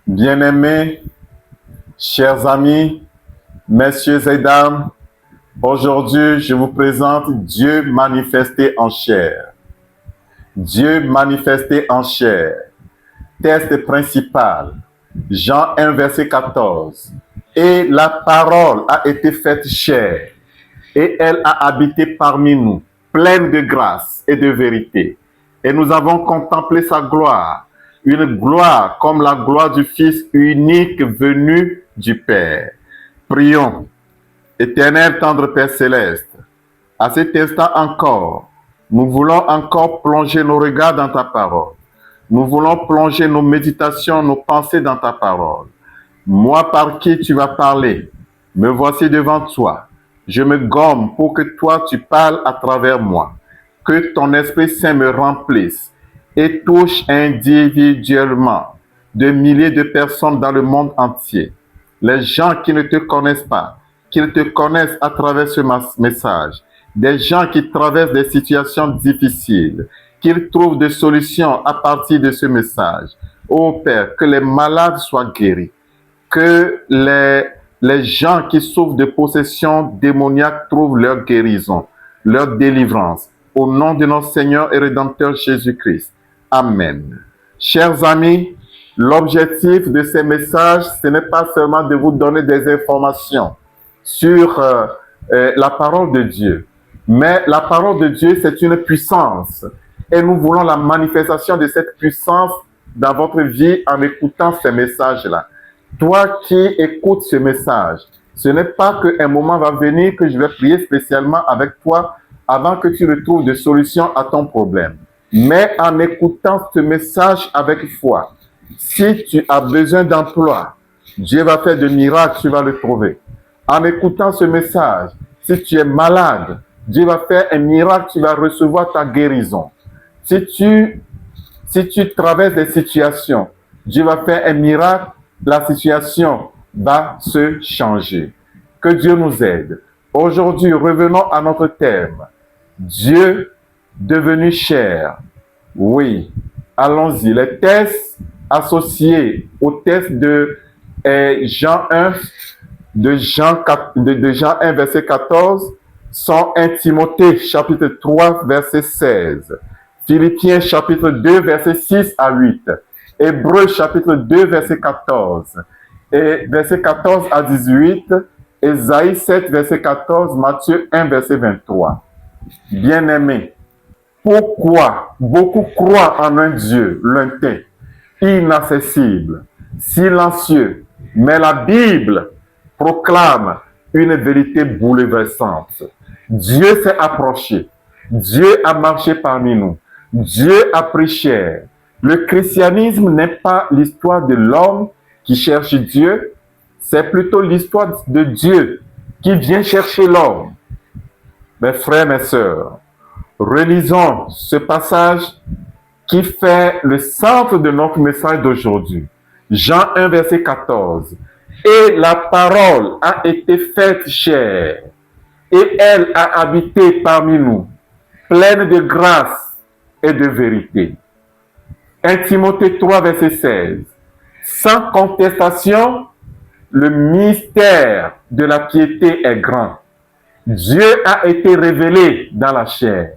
Bien-aimés, chers amis, messieurs et dames, aujourd'hui je vous présente Dieu manifesté en chair. Dieu manifesté en chair. Texte principal, Jean 1, verset 14. Et la parole a été faite chair, et elle a habité parmi nous, pleine de grâce et de vérité. Et nous avons contemplé sa gloire, une gloire comme la gloire du Fils unique venu du Père. Prions. Éternel tendre Père céleste, à cet instant encore, nous voulons encore plonger nos regards dans ta parole. Nous voulons plonger nos méditations, nos pensées dans ta parole. Moi par qui tu vas parler, me voici devant toi. Je me gomme pour que toi tu parles à travers moi. Que ton Esprit Saint me remplisse et touche individuellement de milliers de personnes dans le monde entier. Les gens qui ne te connaissent pas, qu'ils te connaissent à travers ce message. Des gens qui traversent des situations difficiles, qu'ils trouvent des solutions à partir de ce message. Ô Père, que les malades soient guéris, que les gens qui souffrent de possession démoniaque trouvent leur guérison, leur délivrance. Au nom de notre Seigneur et Rédempteur Jésus-Christ. Amen. Chers amis, l'objectif de ces messages, ce n'est pas seulement de vous donner des informations sur la parole de Dieu, mais la parole de Dieu, c'est une puissance. Et nous voulons la manifestation de cette puissance dans votre vie en écoutant ces messages-là. Toi qui écoutes ce message, ce n'est pas qu'un moment va venir que je vais prier spécialement avec toi avant que tu retrouves des solutions à ton problème. Mais en écoutant ce message avec foi, si tu as besoin d'emploi, Dieu va faire des miracles, tu vas le trouver. En écoutant ce message, si tu es malade, Dieu va faire un miracle, tu vas recevoir ta guérison. Si tu traverses des situations, Dieu va faire un miracle, la situation va se changer. Que Dieu nous aide. Aujourd'hui, revenons à notre thème. Dieu devenu chair. Oui, allons-y. Les textes associés au texte de Jean 1, de Jean 1, verset 14, sont 1 Timothée, chapitre 3, verset 16. Philippiens, chapitre 2, verset 6 à 8. Hébreux, chapitre 2, verset 14. Et verset 14 à 18. Ésaïe 7, verset 14. Matthieu 1, verset 23. Bien-aimés, pourquoi beaucoup croient en un Dieu lointain, inaccessible, silencieux, mais la Bible proclame une vérité bouleversante. Dieu s'est approché, Dieu a marché parmi nous, Dieu a pris chair. Le christianisme n'est pas l'histoire de l'homme qui cherche Dieu, c'est plutôt l'histoire de Dieu qui vient chercher l'homme. Mes frères, mes sœurs, relisons ce passage qui fait le centre de notre message d'aujourd'hui. Jean 1, verset 14. Et la parole a été faite chair, et elle a habité parmi nous, pleine de grâce et de vérité. 1 Timothée 3, verset 16. Sans contestation, le mystère de la piété est grand. Dieu a été révélé dans la chair,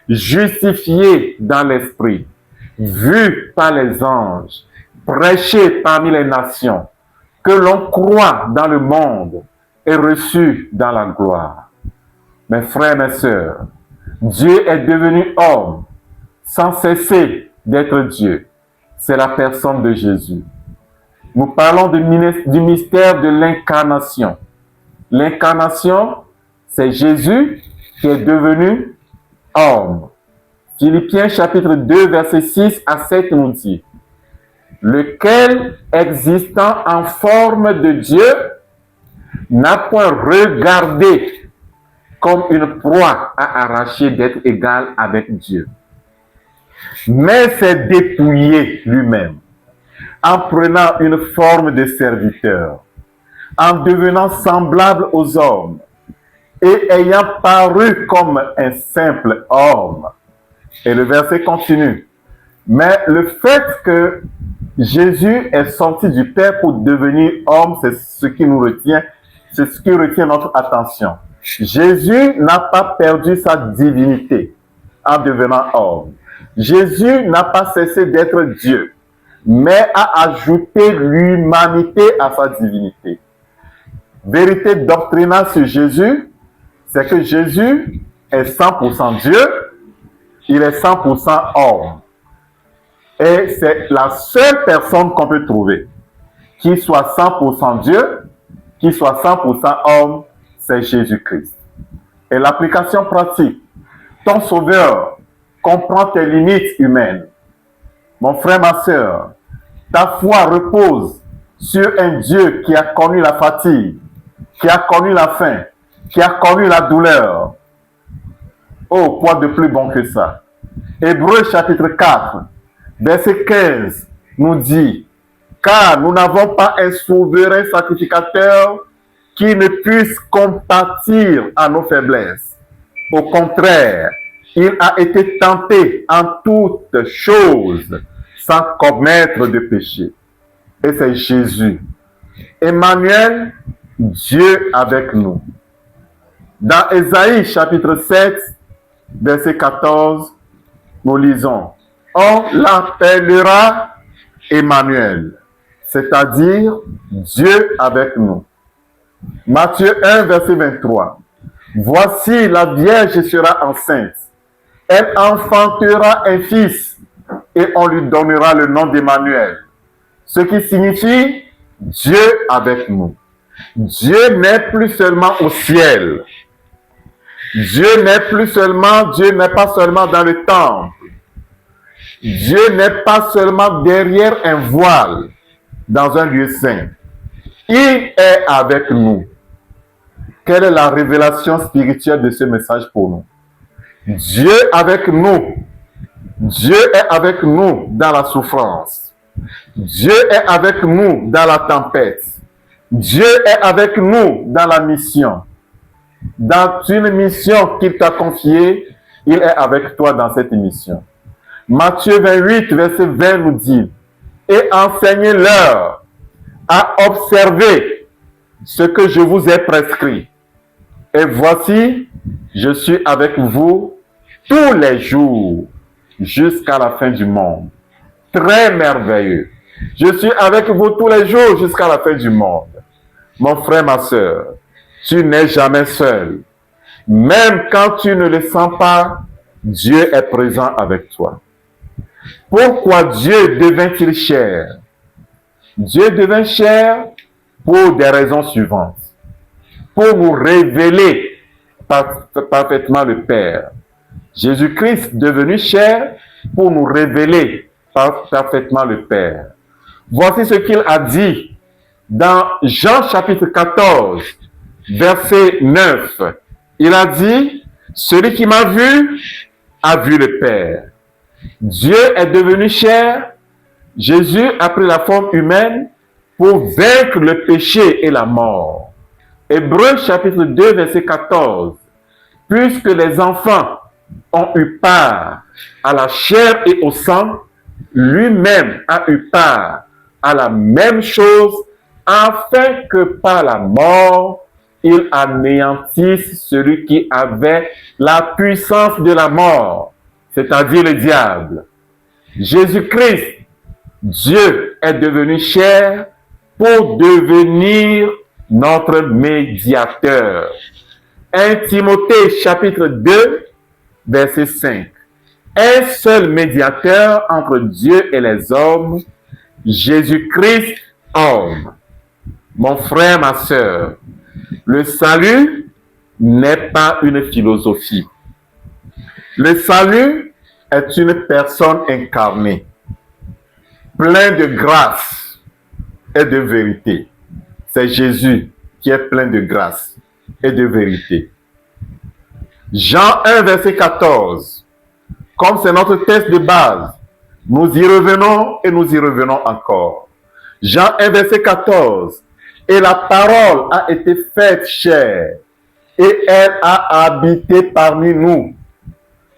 justifié dans l'esprit, vu par les anges, prêché parmi les nations, que l'on croit dans le monde et reçu dans la gloire. Mes frères, mes sœurs, Dieu est devenu homme sans cesser d'être Dieu. C'est la personne de Jésus. Nous parlons du mystère de l'incarnation. L'incarnation, c'est Jésus qui est devenu homme. Philippiens chapitre 2, verset 6 à 7 nous dit, lequel, existant en forme de Dieu, n'a point regardé comme une proie à arracher d'être égal avec Dieu, mais s'est dépouillé lui-même, en prenant une forme de serviteur, en devenant semblable aux hommes, et ayant paru comme un simple homme. Et le verset continue. Mais le fait que Jésus est sorti du Père pour devenir homme, c'est ce qui nous retient, c'est ce qui retient notre attention. Jésus n'a pas perdu sa divinité en devenant homme. Jésus n'a pas cessé d'être Dieu, mais a ajouté l'humanité à sa divinité. Vérité doctrinale sur Jésus, c'est que Jésus est 100% Dieu, il est 100% homme. Et c'est la seule personne qu'on peut trouver qui soit 100% Dieu, qui soit 100% homme, c'est Jésus-Christ. Et l'application pratique, ton sauveur comprend tes limites humaines. Mon frère, ma soeur, ta foi repose sur un Dieu qui a connu la fatigue, qui a connu la faim, qui a connu la douleur. Oh, quoi de plus bon que ça? Hébreux chapitre 4, verset 15 nous dit, car nous n'avons pas un souverain sacrificateur qui ne puisse compatir à nos faiblesses. Au contraire, il a été tenté en toutes choses sans commettre de péché. Et c'est Jésus. Emmanuel, Dieu avec nous. Dans Ésaïe chapitre 7, verset 14, nous lisons, on l'appellera Emmanuel, c'est-à-dire Dieu avec nous. Matthieu 1, verset 23. Voici la Vierge sera enceinte. Elle enfantera un fils et on lui donnera le nom d'Emmanuel. Ce qui signifie Dieu avec nous. Dieu n'est plus seulement au ciel. Dieu n'est pas seulement dans le temple. Dieu n'est pas seulement derrière un voile dans un lieu saint. Il est avec nous. Quelle est la révélation spirituelle de ce message pour nous? Dieu avec nous. Dieu est avec nous dans la souffrance. Dieu est avec nous dans la tempête. Dieu est avec nous dans la mission. Dans une mission qu'il t'a confiée, il est avec toi dans cette mission. Matthieu 28, verset 20 nous dit, et enseignez-leur à observer ce que je vous ai prescrit. Et voici, je suis avec vous tous les jours jusqu'à la fin du monde. Très merveilleux. Je suis avec vous tous les jours jusqu'à la fin du monde. Mon frère, ma soeur, tu n'es jamais seul. Même quand tu ne le sens pas, Dieu est présent avec toi. Pourquoi Dieu devint-il chair? Dieu devint chair pour des raisons suivantes. Pour nous révéler parfaitement le Père. Jésus-Christ devenu chair pour nous révéler parfaitement le Père. Voici ce qu'il a dit dans Jean chapitre 14, verset 9. Il a dit, celui qui m'a vu a vu le Père. Dieu est devenu chair. Jésus a pris la forme humaine pour vaincre le péché et la mort. Hébreux chapitre 2, verset 14. Puisque les enfants ont eu part à la chair et au sang, lui-même a eu part à la même chose, afin que par la mort, il anéantisse celui qui avait la puissance de la mort, c'est-à-dire le diable. Jésus-Christ, Dieu est devenu chair pour devenir notre médiateur. 1 Timothée chapitre 2, verset 5. Un seul médiateur entre Dieu et les hommes, Jésus-Christ, homme. Mon frère, ma soeur, le salut n'est pas une philosophie. Le salut est une personne incarnée, plein de grâce et de vérité. C'est Jésus qui est plein de grâce et de vérité. Jean 1, verset 14. Comme c'est notre texte de base, nous y revenons et nous y revenons encore. Jean 1, verset 14. Et la parole a été faite chair, et elle a habité parmi nous,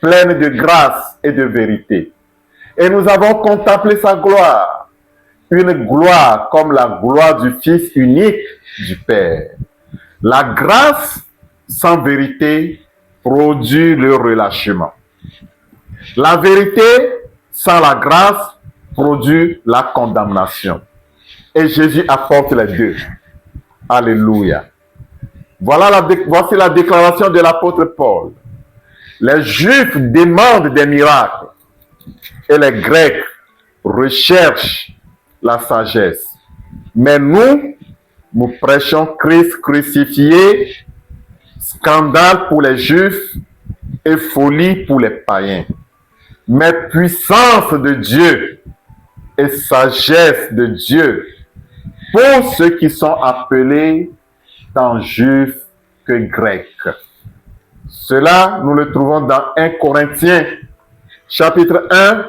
pleine de grâce et de vérité. Et nous avons contemplé sa gloire. Une gloire comme la gloire du Fils unique du Père. La grâce sans vérité produit le relâchement. La vérité sans la grâce produit la condamnation. Et Jésus apporte les deux. Alléluia. Voici la déclaration de l'apôtre Paul. Les Juifs demandent des miracles et les Grecs recherchent la sagesse. Mais nous prêchons Christ crucifié, scandale pour les Juifs et folie pour les païens. Mais puissance de Dieu et sagesse de Dieu pour ceux qui sont appelés tant juifs que grecs. Cela, nous le trouvons dans 1 Corinthiens, chapitre 1,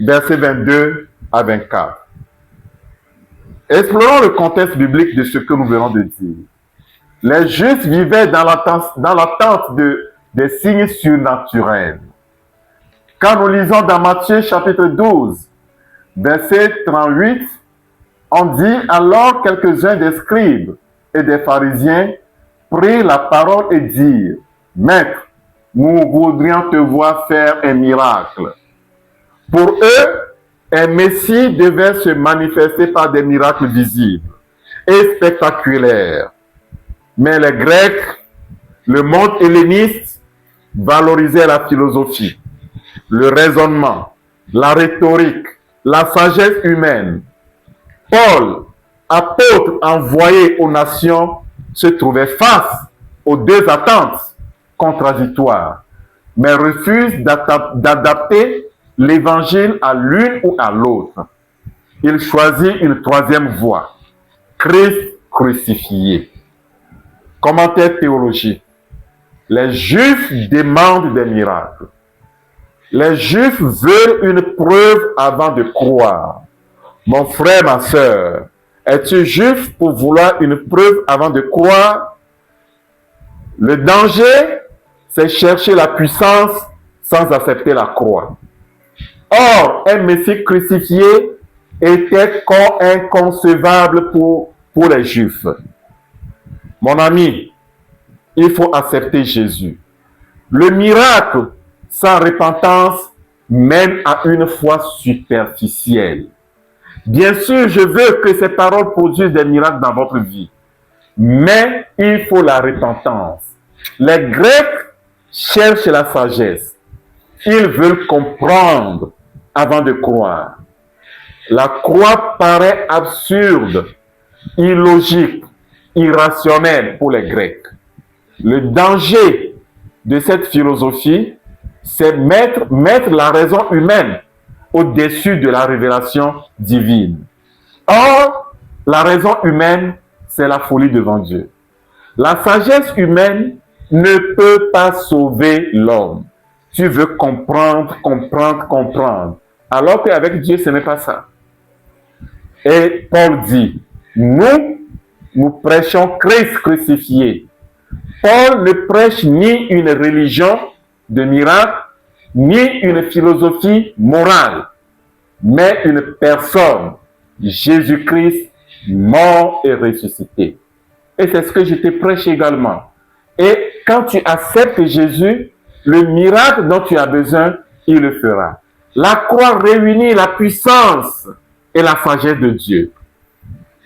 versets 22 à 24. Explorons le contexte biblique de ce que nous venons de dire. Les Juifs vivaient dans l'attente des signes surnaturels. Quand nous lisons dans Matthieu chapitre 12, verset 38, on dit alors quelques-uns des scribes et des pharisiens prirent la parole et dirent, Maître, nous voudrions te voir faire un miracle. Pour eux, un Messie devait se manifester par des miracles visibles et spectaculaires. Mais les Grecs, le monde helléniste, valorisaient la philosophie, le raisonnement, la rhétorique, la sagesse humaine. Paul, apôtre envoyé aux nations, se trouvait face aux deux attentes contradictoires, mais refuse d'adapter l'évangile à l'une ou à l'autre. Il choisit une troisième voie, Christ crucifié. Commentaire théologique. Les Juifs demandent des miracles. Les Juifs veulent une preuve avant de croire. Mon frère, ma sœur, es-tu juif pour vouloir une preuve avant de croire? Le danger, c'est chercher la puissance sans accepter la croix. Or, un Messie crucifié était inconcevable pour les Juifs. Mon ami, il faut accepter Jésus. Le miracle sans repentance mène à une foi superficielle. Bien sûr, je veux que ces paroles produisent des miracles dans votre vie. Mais il faut la repentance. Les Grecs cherchent la sagesse. Ils veulent comprendre avant de croire. La croix paraît absurde, illogique, irrationnelle pour les Grecs. Le danger de cette philosophie, c'est mettre la raison humaine au-dessus de la révélation divine. Or, la raison humaine, c'est la folie devant Dieu. La sagesse humaine ne peut pas sauver l'homme. Tu veux comprendre. Alors qu'avec Dieu, ce n'est pas ça. Et Paul dit, nous prêchons Christ crucifié. Paul ne prêche ni une religion de miracle, ni une philosophie morale, mais une personne, Jésus-Christ, mort et ressuscité. Et c'est ce que je te prêche également. Et quand tu acceptes Jésus, le miracle dont tu as besoin, il le fera. La croix réunit la puissance et la sagesse de Dieu.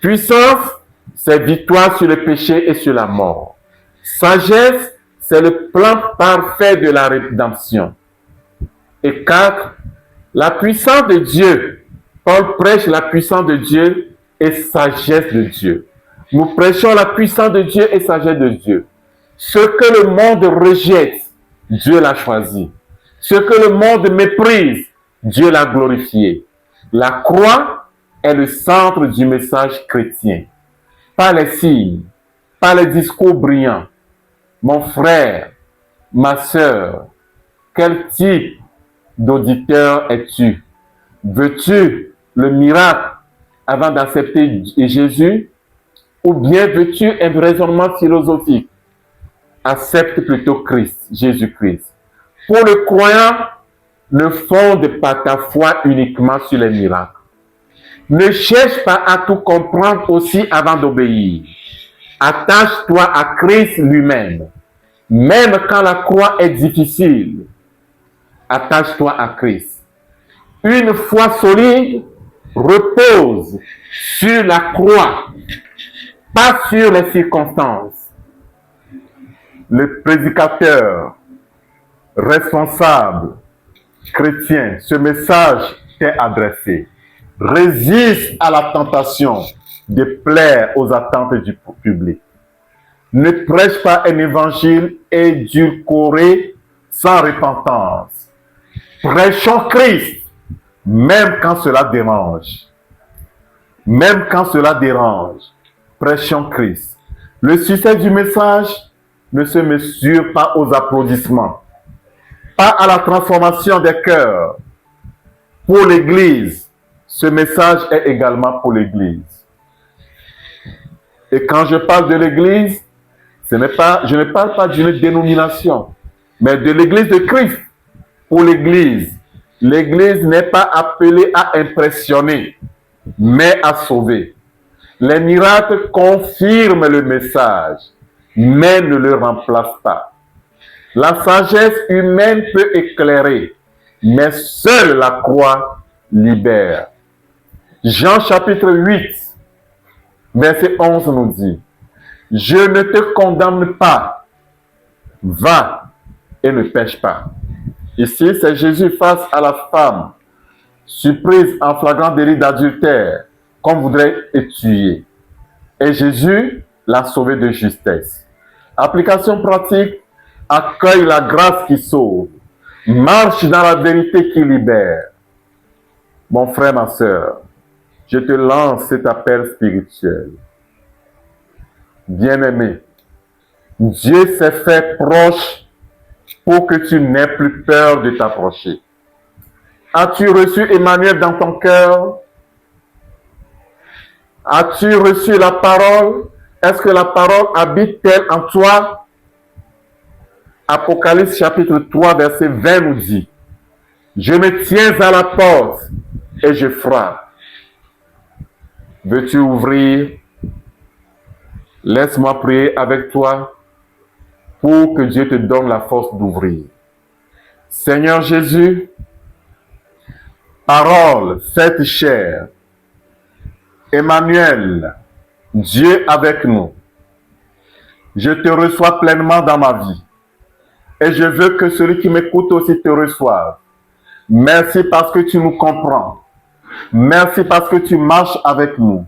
Puissance, c'est victoire sur le péché et sur la mort. Sagesse, c'est le plan parfait de la rédemption. Et 4, la puissance de Dieu. Paul prêche la puissance de Dieu et sagesse de Dieu. Nous prêchons la puissance de Dieu et sagesse de Dieu. Ce que le monde rejette, Dieu l'a choisi. Ce que le monde méprise, Dieu l'a glorifié. La croix est le centre du message chrétien. Pas les signes, pas les discours brillants. Mon frère, ma sœur, quel type d'auditeur es-tu? Veux-tu le miracle avant d'accepter Jésus? Ou bien veux-tu un raisonnement philosophique? Accepte plutôt Christ, Jésus-Christ. Pour le croyant, Ne fonde pas ta foi uniquement sur les miracles. Ne cherche pas à tout comprendre aussi avant d'obéir. Attache-toi à Christ lui-même. Même quand la croix est difficile, attache-toi à Christ. Une foi solide repose sur la croix, pas sur les circonstances. Le prédicateur responsable chrétien, ce message t'est adressé. Résiste à la tentation de plaire aux attentes du public. Ne prêche pas un évangile édulcoré sans repentance. Prêchons Christ, même quand cela dérange. Même quand cela dérange, prêchons Christ. Le succès du message ne se mesure pas aux applaudissements, pas à la transformation des cœurs. Pour l'Église, ce message est également pour l'Église. Et quand je parle de l'Église, je ne parle pas d'une dénomination, mais de l'Église de Christ. Pour l'Église, l'Église n'est pas appelée à impressionner, mais à sauver. Les miracles confirment le message, mais ne le remplacent pas. La sagesse humaine peut éclairer, mais seule la croix libère. Jean chapitre 8, verset 11 nous dit, « Je ne te condamne pas, va et ne pêche pas. » Ici, c'est Jésus face à la femme, surprise en flagrant délit d'adultère, qu'on voudrait tuer. Et Jésus l'a sauvé de justesse. Application pratique, accueille la grâce qui sauve, marche dans la vérité qui libère. Mon frère, ma soeur, je te lance cet appel spirituel. Bien-aimé, Dieu s'est fait proche pour que tu n'aies plus peur de t'approcher. As-tu reçu Emmanuel dans ton cœur? As-tu reçu la parole? Est-ce que la parole habite-t-elle en toi? Apocalypse chapitre 3, verset 20 nous dit, « Je me tiens à la porte et je frappe. Veux-tu ouvrir? Laisse-moi prier avec toi pour que Dieu te donne la force d'ouvrir. Seigneur Jésus, parole faite chair, Emmanuel, Dieu avec nous, je te reçois pleinement dans ma vie et je veux que celui qui m'écoute aussi te reçoive. Merci parce que tu nous comprends. Merci parce que tu marches avec nous.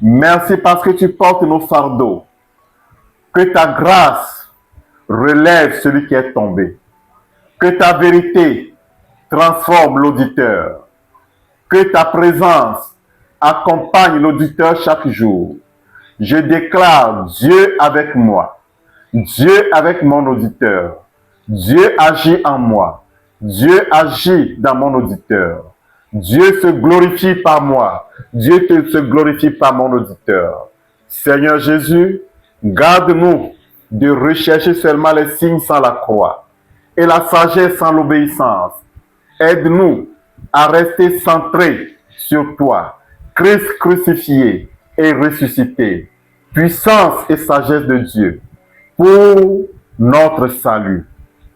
Merci parce que tu portes nos fardeaux. Que ta grâce relève celui qui est tombé. Que ta vérité transforme l'auditeur. Que ta présence accompagne l'auditeur chaque jour. Je déclare Dieu avec moi. Dieu avec mon auditeur. Dieu agit en moi. Dieu agit dans mon auditeur. Dieu se glorifie par moi. Dieu se glorifie par mon auditeur. Seigneur Jésus, garde-nous de rechercher seulement les signes sans la croix et la sagesse sans l'obéissance. Aide-nous à rester centrés sur toi, Christ crucifié et ressuscité, puissance et sagesse de Dieu pour notre salut.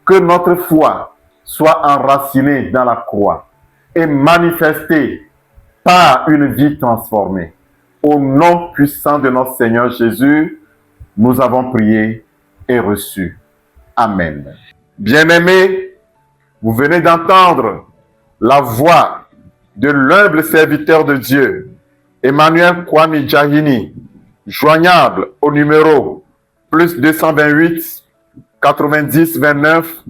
Que notre foi soit enracinée dans la croix et manifestée par une vie transformée. Au nom puissant de notre Seigneur Jésus, nous avons prié et reçu. Amen. Bien-aimés, vous venez d'entendre la voix de l'humble serviteur de Dieu, Emmanuel Kwame Jahini, joignable au numéro +228 90 29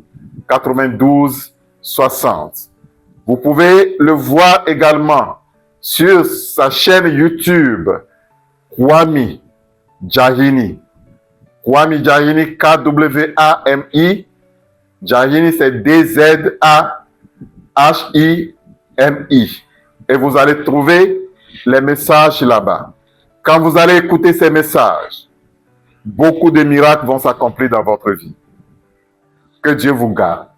92 60. Vous pouvez le voir également sur sa chaîne YouTube, Kwame Jahini. Kwame Jahini, Kwami. Jahini, c'est DZAHIMI. Et vous allez trouver les messages là-bas. Quand vous allez écouter ces messages, beaucoup de miracles vont s'accomplir dans votre vie. Que Dieu vous garde.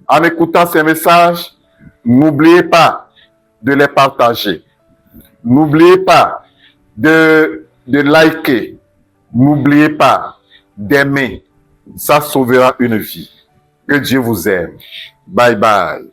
En écoutant ces messages, N'oubliez pas de les partager. N'oubliez pas de liker. N'oubliez pas d'aimer. Ça sauvera une vie. Que Dieu vous aime. Bye bye.